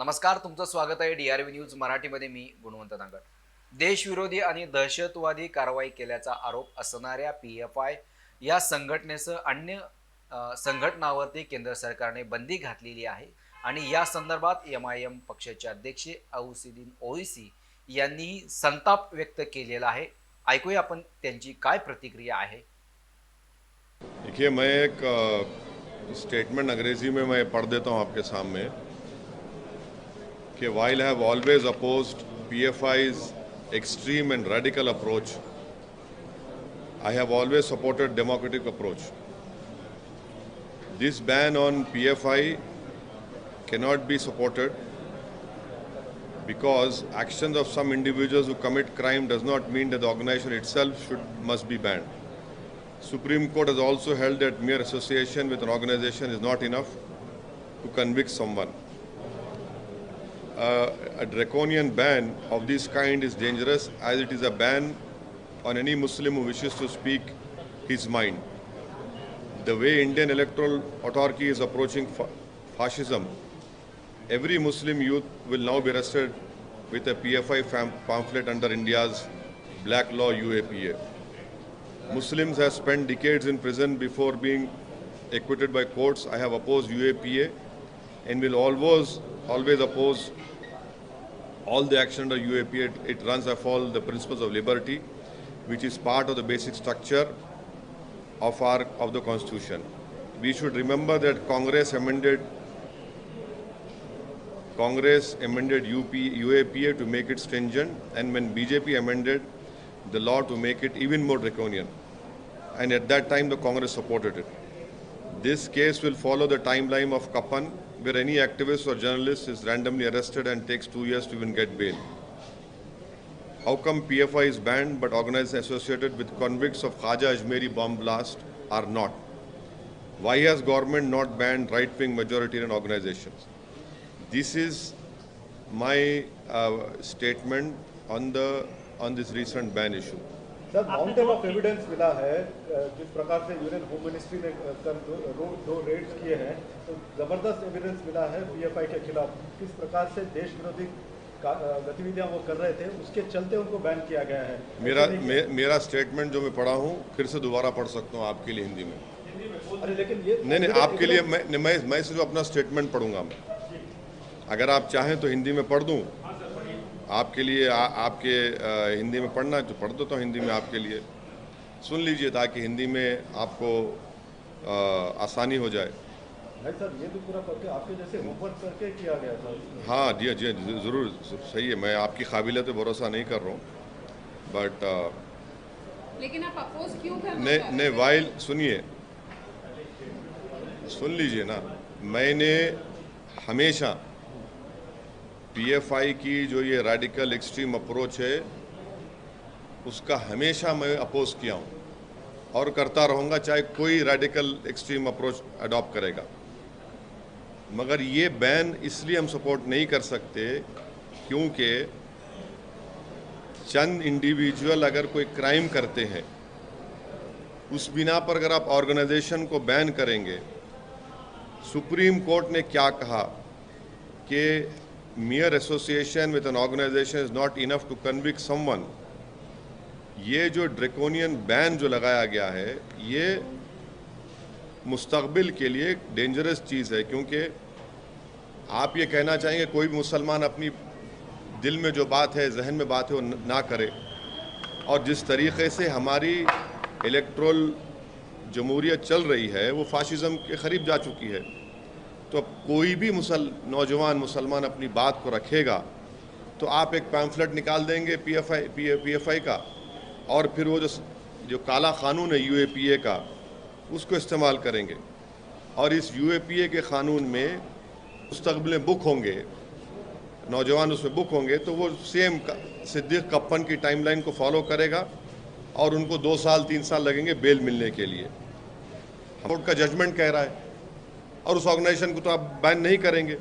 नमस्कार, तुमचं स्वागत आहे DRV न्यूज मराठीमध्ये. मी गुणवंत नागर. देशविरोधी आणि दहशतवादी कारवाई केल्याचा आरोप असणाऱ्या PFI या संघटनेसह अन्य संघटनांवरती केंद्र सरकारने बंदी घातलेली आहे आणि या संदर्भात MIM पक्षाचे अध्यक्ष औसीद्दीन ओवैसी यांनीही संताप व्यक्त केलेला आहे. ऐकूया आपण त्यांची काय प्रतिक्रिया आहे. देखिए, मैं एक स्टेटमेंट अंग्रेजी में मैं पढ़ देता हूँ आपके सामने कि while I have always opposed PFI's extreme and radical approach, I have always supported democratic approach. This ban on PFI cannot be supported because actions of some individuals who commit crime does not mean that the organization itself must be banned. Supreme Court has also held that mere association with an organization is not enough to convict someone. A draconian ban of this kind is dangerous as it is a ban on any Muslim who wishes to speak his mind. The way Indian electoral autarky is approaching fascism, every Muslim youth will now be arrested with a PFI pamphlet under India's black law UAPA. Muslims have spent decades in prison before being acquitted by courts. I have opposed UAPA and will always oppose all the action under UAPA. It runs afoul the principles of liberty, which is part of the basic structure of the Constitution. We should remember that Congress amended UAPA to make it stringent, and when BJP amended the law to make it even more draconian, and at that time the Congress supported it. This case will follow the timeline of Kapan, where any activist or journalist is randomly arrested and takes 2 years to even get bail. How come PFI is banned but organizations associated with convicts of Khaja Ajmeri bomb blast are not? Why has government not banned right-wing majoritarian organizations? This is my statement on this recent ban issue. Sir, mountain of evidence मिला है जिस प्रकार से union home ministry ने दो Reds किए हैं, तो जबरदस्त एविडेंस मिला है PFI के खिलाफ। किस प्रकार से देश विरोधी गतिविधियां वो कर रहे थे, उसके चलते उनको बैन किया गया है। मेरा स्टेटमेंट जो मैं पढ़ा हूँ फिर से दोबारा पढ़ सकता हूँ आपके लिए हिंदी में। अरे लेकिन ये नहीं, आपके लिए मैं सिर्फ अपना स्टेटमेंट पढ़ूंगा। मैं अगर आप चाहें तो हिंदी में पढ़ दूं आपके लिए। आपके हिंदी में पढ़ना है तो पढ़ देता हूँ हिंदी में आपके लिए। सुन लीजिए ताकि हिंदी में आपको आसानी हो जाए। नहीं सर, ये तो पूरा करके आपके जैसे होमवर्क करके किया गया था। हाँ जी, ज़रूर सही है। मैं आपकी काबिलियत पे भरोसा नहीं कर रहा हूँ, बट लेकिन आप अपोज क्यों कर रहे हैं? नहीं, वाइल सुनिए, सुन लीजिए ना। मैंने हमेशा PFI की जो ये रेडिकल एक्सट्रीम अप्रोच है उसका हमेशा मैं अपोज किया हूँ और करता रहूँगा, चाहे कोई रेडिकल एक्सट्रीम अप्रोच अडॉप्ट करेगा। मगर ये बैन इसलिए हम सपोर्ट नहीं कर सकते क्योंकि चंद इंडिविजुअल अगर कोई क्राइम करते हैं उस बिना पर अगर आप ऑर्गेनाइजेशन को बैन करेंगे। सुप्रीम कोर्ट ने क्या कहा कि mere association with an organization is not enough to convict someone. ये जो ड्रैकोनियन बैन जो लगाया गया है ये मुस्तकबिल के लिए एक डेंजरस चीज़ है, क्योंकि आप ये कहना चाहेंगे कोई भी मुसलमान अपनी दिल में जो बात है, जहन में बात है, वो ना करे। और जिस तरीक़े से हमारी इलेक्ट्रल जमहूरियत चल रही है वो फाशिज़म के करीब जा चुकी है। तो अब कोई भी नौजवान मुसलमान अपनी बात को रखेगा तो आप एक पैम्फलेट निकाल देंगे PFI का, और फिर वो जो काला कानून है UAPA का उसको इस्तेमाल करेंगे। और इस UAPA के क़ानून में मुस्तक़बिल में बुक होंगे, नौजवान उसमें बुक होंगे, तो वो सेम सिद्दीक़ कप्पन की टाइमलाइन को फॉलो करेगा और उनको 2 साल 3 साल लगेंगे बेल मिलने के लिए। कोर्ट का जजमेंट कह रहा है और उस ऑर्गेनाइजेशन को तो आप बैन नहीं करेंगे।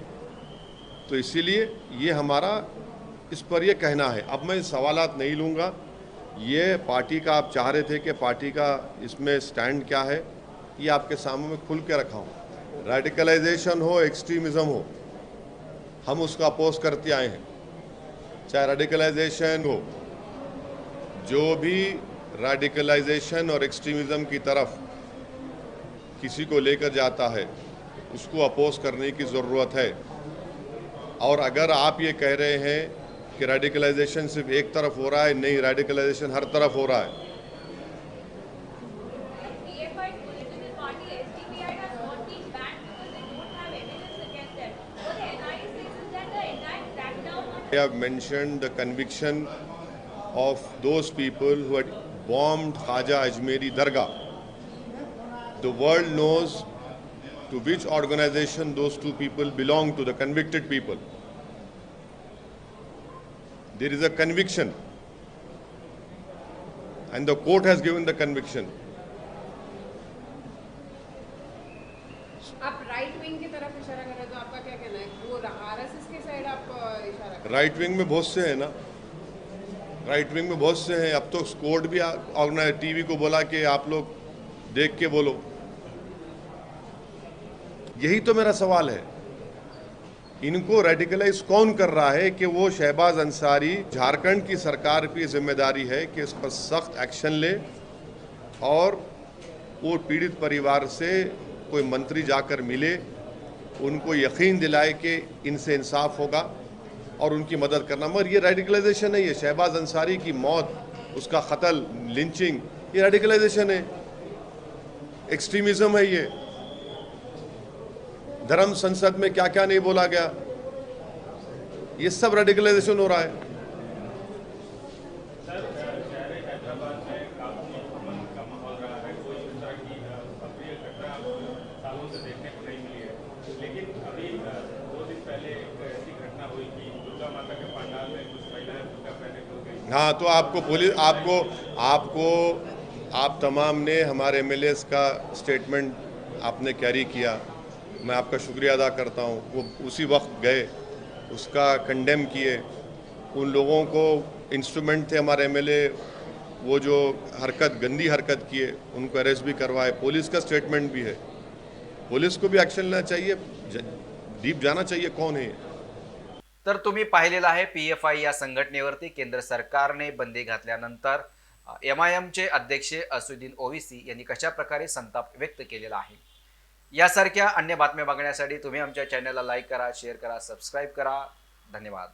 तो इसीलिए ये हमारा इस पर ये कहना है। अब मैं सवालात नहीं लूँगा। ये पार्टी का आप चाह रहे थे कि पार्टी का इसमें स्टैंड क्या है, ये आपके सामने में खुल के रखा हूँ। रेडिकलाइजेशन हो, एक्सट्रीमिज़म हो, हम उसका अपोज करते आए हैं, चाहे रेडिकलाइजेशन हो। जो भी रेडिकलाइजेशन और एक्सट्रीमिज़म की तरफ किसी को लेकर जाता है उसको अपोज करने की ज़रूरत है। और अगर आप ये कह रहे हैं कि रेडिकलाइजेशन सिर्फ एक तरफ हो रहा है, नहीं, रेडिकलाइजेशन हर तरफ हो रहा है। PFI political party SDPI has not been banned because they don't have evidence against them. What the NIA says is that the entire crackdown on I have mentioned the conviction of those people who had bombed Khaja Ajmeri Dargah. The world knows to which organization those two people belong to, the convicted people. There is a conviction and the court has given the conviction. आप right wing की तरफ इशारा कर रहे हैं, तो आपका क्या कहना है? वो आरएसएस के साइड आप इशारा कर राइट विंग में बहुत से हैं ना, राइट विंग में बहुत से हैं। अब तो कोर्ट भी ऑर्गेनाइज टीवी को बोला कि आप लोग देख के बोलो। यही तो मेरा सवाल है, इनको रेडिकलाइज कौन कर रहा है? कि वो शहबाज अंसारी, झारखंड की सरकार की जिम्मेदारी है कि इस पर सख्त एक्शन ले और वो पीड़ित परिवार से कोई मंत्री जाकर मिले, उनको यकीन दिलाए कि इनसे इंसाफ होगा और उनकी मदद करना। मगर ये रेडिकलाइजेशन नहीं है। शहबाज अंसारी की मौत, उसका कत्ल, लिंचिंग, ये रेडिकलाइजेशन है, एक्सट्रीमिज्म है। ये धर्म संसद में क्या क्या नहीं बोला गया, ये सब रेडिकलाइजेशन हो रहा है। हाँ, तो आपको पुलिस आप तमाम ने हमारे एमएलएस का स्टेटमेंट आपने कैरी किया, मैं आपका शुक्रिया अदा करता हूँ। वो उसी वक्त गए, उसका कंडेम किए। उन लोगों को इंस्ट्रूमेंट थे हमारे एमएलए, वो जो गंदी हरकत किए, उनको अरेस्ट भी करवाए। पुलिस का स्टेटमेंट भी है, पुलिस को भी एक्शन लेना चाहिए, डीप जाना चाहिए कौन है। तर तुम्ही पाहिलेलं आहे PFI या संघटनेवरती केंद्र सरकारने बंदी घातल्यानंतर MIMचे अध्यक्ष असुद्दीन ओवैसी यांनी कशा प्रकारे संताप व्यक्त केलेला आहे। यासारख्या अन्य बातम्या बघण्यासाठी तुम्ही आमच्या चॅनलला लाईक करा, शेअर करा, सबस्क्राईब करा। धन्यवाद।